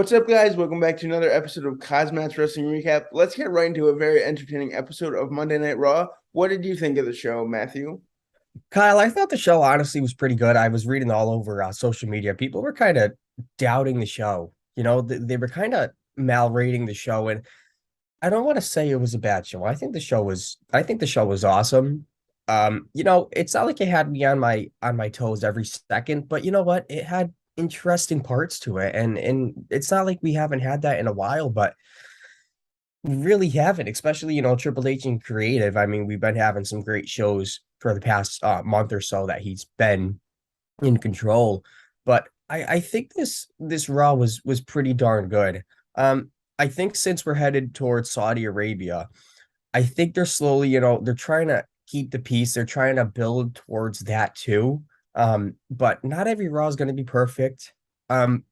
What's up, guys? Welcome back to another episode of KozMatt's Wrestling Recap. Let's get right into a very entertaining episode of Monday Night Raw. What did you think of the show, Matthew? Kyle, I thought the show honestly was pretty good. I was reading all over social media. People were kind of doubting the show. They were kind of mal-rating the show, and I don't want to say it was a bad show. I think the show was awesome. It's not like it had me on my toes every second, but you know what? It had interesting parts to it, and it's not like we haven't had that in a while, but we really haven't, especially, Triple H and creative. I mean, we've been having some great shows for the past month or so that he's been in control. But I think this Raw was pretty darn good. I think since we're headed towards Saudi Arabia, I think they're slowly, they're trying to keep the peace. They're trying to build towards that too. But not every Raw is going to be perfect. And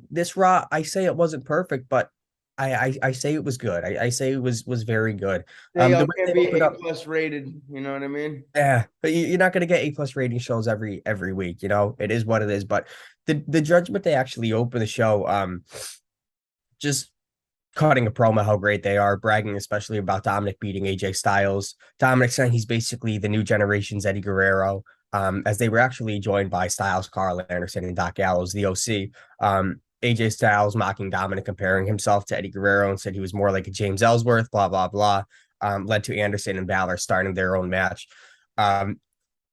this Raw, I say it wasn't perfect, but I say it was good. I say it was very good. They The all way can't they be opened A up, plus rated. You know what I mean? yeah, but you're not going to get A+ rating shows every week. It is what it is. But the judgment they actually open the show, just cutting a promo how great they are, bragging especially about Dominic beating AJ Styles. Dominic saying he's basically the new generation's Eddie Guerrero. As they were actually joined by Styles, Carl Anderson, and Doc Gallows, the OC. AJ Styles mocking Dominic, comparing himself to Eddie Guerrero, and said he was more like a James Ellsworth, blah, blah, blah. Led to Anderson and Balor starting their own match.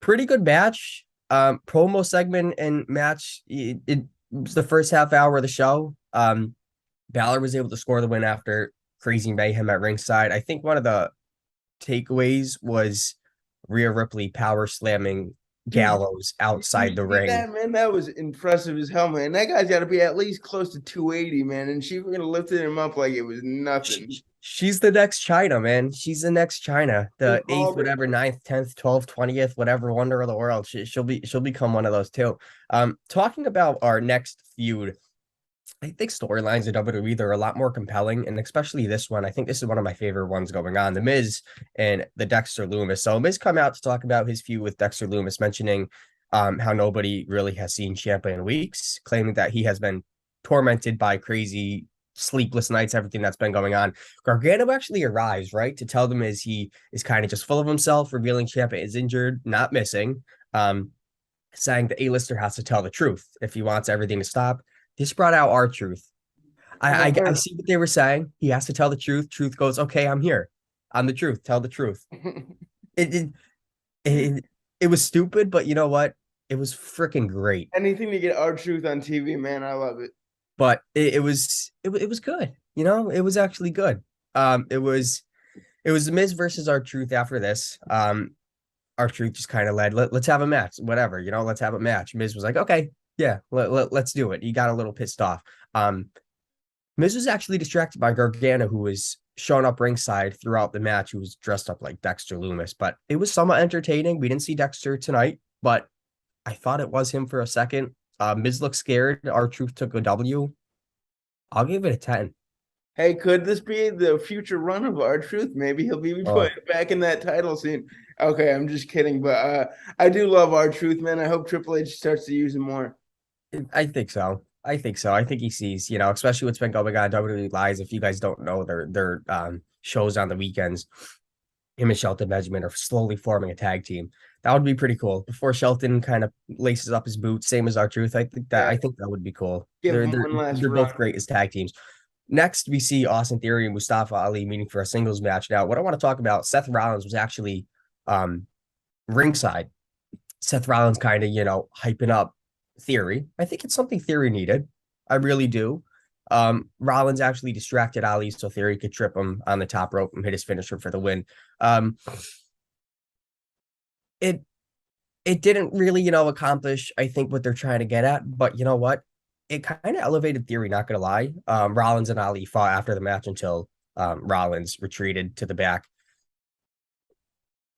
Pretty good match. Promo segment and match. It was the first half hour of the show. Balor was able to score the win after crazy mayhem at ringside. I think one of the takeaways was Rhea Ripley power slamming Dude, Gallows did outside you the see ring. that, man? That was impressive as hell, man. That guy's got to be at least close to 280, man. And she freaking lifted him up like it was nothing. She's the next China, man. She's the next China, He the eighth, called it. whatever, ninth, 10th, 12th, 20th, whatever wonder of the world. She'll become one of those too. Talking about our next feud, I think storylines in WWE, they're a lot more compelling, and especially this one. I think this is one of my favorite ones going on. The Miz and the Dexter Loomis. So Miz come out to talk about his feud with Dexter Loomis, mentioning how nobody really has seen Ciampa in weeks, claiming that he has been tormented by crazy sleepless nights, everything that's been going on. Gargano actually arrives, right, to tell them is he is kind of just full of himself, revealing Ciampa is injured, not missing, saying the A-lister has to tell the truth if he wants everything to stop. This brought out our truth. I see what they were saying. He has to tell the truth. Truth goes, okay, I'm here. I'm the truth. Tell the truth. It it, it, it was stupid, but you know what? It was freaking great. Anything to get our truth on TV, man. I love it. But it was good. It was actually good. It was the Miz versus our truth after this. Our truth just kind of led. Let's have a match, whatever. Let's have a match. Miz was like, okay, yeah, let's do it. He got a little pissed off. Miz was actually distracted by Gargano, who was showing up ringside throughout the match, who was dressed up like Dexter Loomis. But it was somewhat entertaining. We didn't see Dexter tonight, but I thought it was him for a second. Miz looked scared. Our truth took a W. I'll give it a 10. Hey, could this be the future run of our truth? Maybe he'll be Oh, put back in that title scene. Okay, I'm just kidding, but I do love our truth, man. I hope Triple H starts to use him more. I think so. I think so. I think he sees, especially what's been going on WWE Lives. If you guys don't know, their shows on the weekends, him and Shelton Benjamin are slowly forming a tag team. That would be pretty cool. Before Shelton kind of laces up his boots, same as our truth. Yeah, I think that would be cool. give They're him they're one last they're run. both great as tag teams. Next, we see Austin Theory and Mustafa Ali meeting for a singles match. Now, what I want to talk about, Seth Rollins was actually ringside. Seth Rollins kind of, hyping up Theory. I think it's something Theory needed. I really do. Rollins actually distracted Ali so Theory could trip him on the top rope and hit his finisher for the win. Um, it it didn't really, accomplish, I think, what they're trying to get at. But you know what? It kind of elevated Theory, not gonna lie. Rollins and Ali fought after the match until Rollins retreated to the back.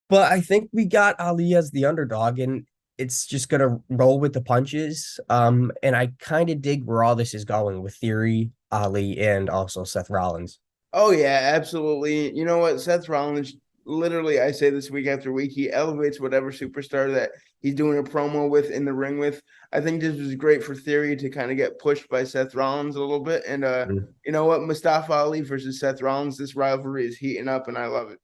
But I think we got Ali as the underdog, and it's just gonna roll with the punches. And I kind of dig where all this is going with Theory, Ali, and also Seth Rollins. Oh yeah, absolutely. You know what? Seth Rollins literally, I say this week after week, he elevates whatever superstar that he's doing a promo with in the ring with. I think this was great for Theory to kind of get pushed by Seth Rollins a little bit. And you know what? Mustafa Ali versus Seth Rollins, this rivalry is heating up, and I love it.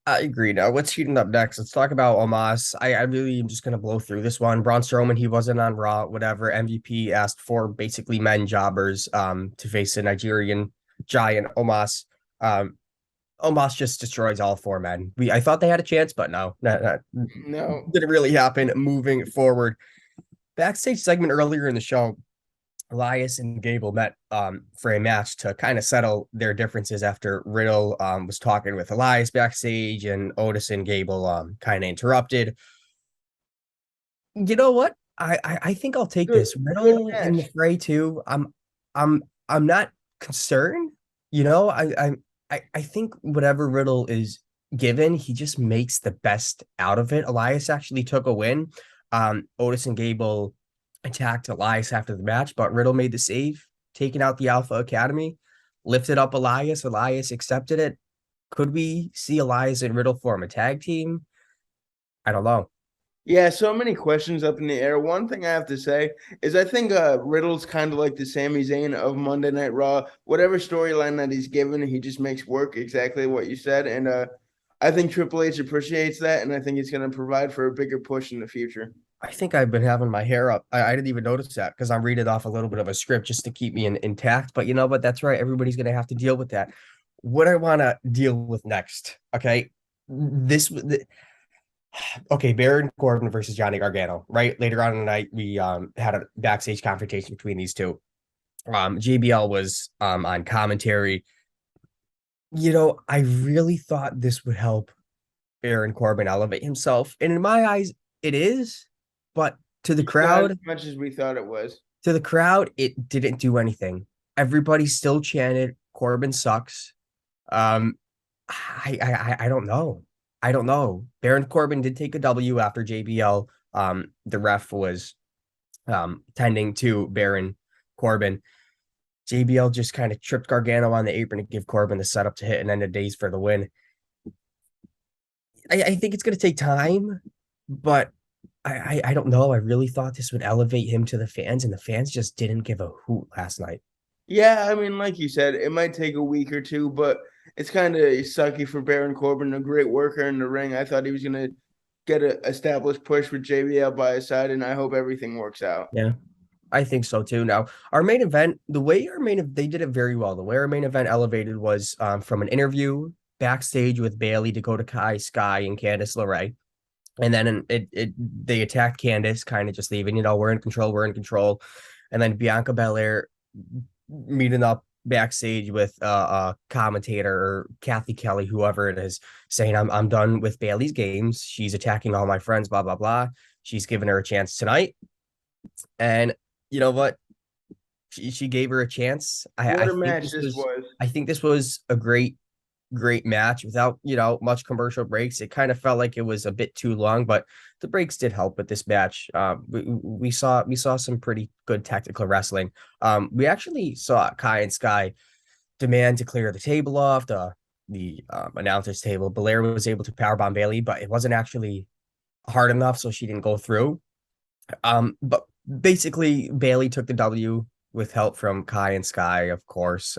I agree. Now, what's heating up next? Let's talk about Omos. I really am just going to blow through this one. Braun Strowman, he wasn't on Raw, whatever. MVP asked for basically men jobbers to face a Nigerian giant, Omos. Omos just destroys all four men. I thought they had a chance, but no, No. didn't really happen. Moving forward, backstage segment earlier in the show, Elias and Gable met for a match to kind of settle their differences after Riddle was talking with Elias backstage and Otis and Gable kind of interrupted. You know what? I think I'll take Good, this. good Riddle in the match. fray too. I'm not concerned. You know, I think whatever Riddle is given, he just makes the best out of it. Elias actually took a win. Otis and Gable attacked Elias after the match, but Riddle made the save, taking out the Alpha Academy, lifted up Elias. Elias accepted it. Could we see Elias and Riddle form a tag team? I don't know. Yeah, so many questions up in the air. One thing I have to say is I think Riddle's kind of like the Sami Zayn of Monday Night Raw. Whatever storyline that he's given, he just makes work exactly what you said. And I think Triple H appreciates that, and I think he's going to provide for a bigger push in the future. I think I've been having my hair up. I didn't even notice that because I'm reading off a little bit of a script just to keep me intact. But you know what? That's right. Everybody's going to have to deal with that. What I want to deal with next, okay? This, okay, Baron Corbin versus Johnny Gargano, right? Later on in the night, we had a backstage confrontation between these two. JBL was on commentary. You know, I really thought this would help Baron Corbin elevate himself. And in my eyes, it is, but to the Not as crowd, much as we thought it was. it didn't do anything. Everybody still chanted, Corbin sucks. Um, I don't know. I don't know. Baron Corbin did take a W after JBL. The ref was tending to Baron Corbin. JBL just kind of tripped Gargano on the apron to give Corbin the setup to hit and end of days for the win. I think it's going to take time, but I don't know. I really thought this would elevate him to the fans, and the fans just didn't give a hoot last night. Yeah, I mean, like you said, it might take a week or two, but it's kind of sucky for Baron Corbin, a great worker in the ring. I thought he was going to get an established push with JBL by his side, and I hope everything works out. Yeah, I think so too. Now, our main event, the way our main they did it very well. The way our main event elevated was from an interview backstage with Bailey, Dakota Kai, Sky, and Candice LeRae. And then they attacked Candice, kind of just leaving, we're in control, we're in control. And then Bianca Belair meeting up backstage with a commentator or Kathy Kelly, whoever it is, saying, I'm done with Bailey's games. She's attacking all my friends, blah, blah, blah. She's giving her a chance tonight. And you know what? She gave her a chance. What a match this was. I think this was a great match without much commercial breaks. It kind of felt like it was a bit too long, but the breaks did help with this match. We saw some pretty good tactical wrestling. We actually saw Kai and Sky demand to clear the table off the announcers table. Belair was able to powerbomb Bailey, but it wasn't actually hard enough, so she didn't go through. But basically Bailey took the W with help from Kai and Sky, of course.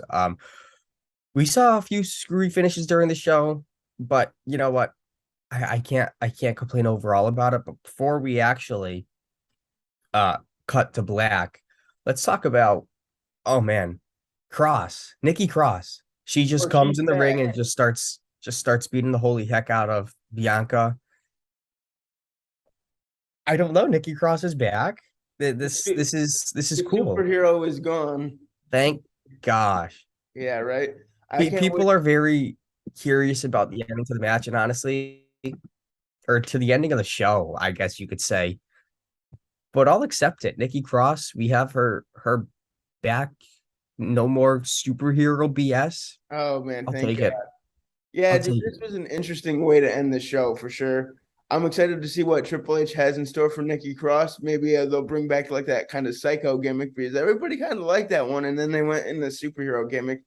We saw a few screwy finishes during the show, but you know what? I can't complain overall about it. But before we actually cut to black, let's talk about, oh man, Nikki Cross. She just Oh, she's comes in the ring back. and just starts beating the holy heck out of Bianca. I don't know. Nikki Cross is back. This is The cool. superhero is gone. Thank gosh. Yeah, right. I can't wait. People are very curious about the ending to the match, and honestly, or to the ending of the show, I guess you could say. But I'll accept it. Nikki Cross, we have her back. No more superhero BS. Oh man, I'll thank take God. it. Yeah, I'll dude, take this it. was an interesting way to end the show for sure. I'm excited to see what Triple H has in store for Nikki Cross. Maybe they'll bring back like that kind of psycho gimmick because everybody kind of liked that one, and then they went in the superhero gimmick,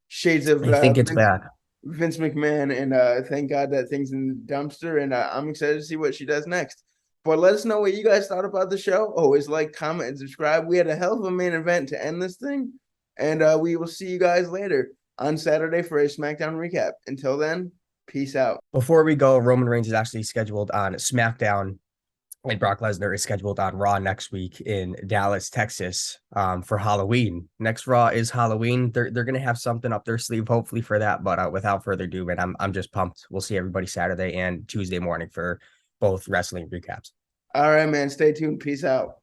shades of I think it's back. Vince McMahon, and thank God that thing's in the dumpster. And I'm excited to see what she does next. But let us know what you guys thought about the show. Always like, comment, and subscribe. We had a hell of a main event to end this thing, and we will see you guys later on Saturday for a SmackDown recap. Until then, peace out. Before we go, Roman Reigns is actually scheduled on SmackDown, and Brock Lesnar is scheduled on Raw next week in Dallas, Texas, for Halloween. Next Raw is Halloween. They're gonna have something up their sleeve, hopefully for that. But without further ado, man, I'm just pumped. We'll see everybody Saturday and Tuesday morning for both wrestling recaps. All right, man. Stay tuned. Peace out.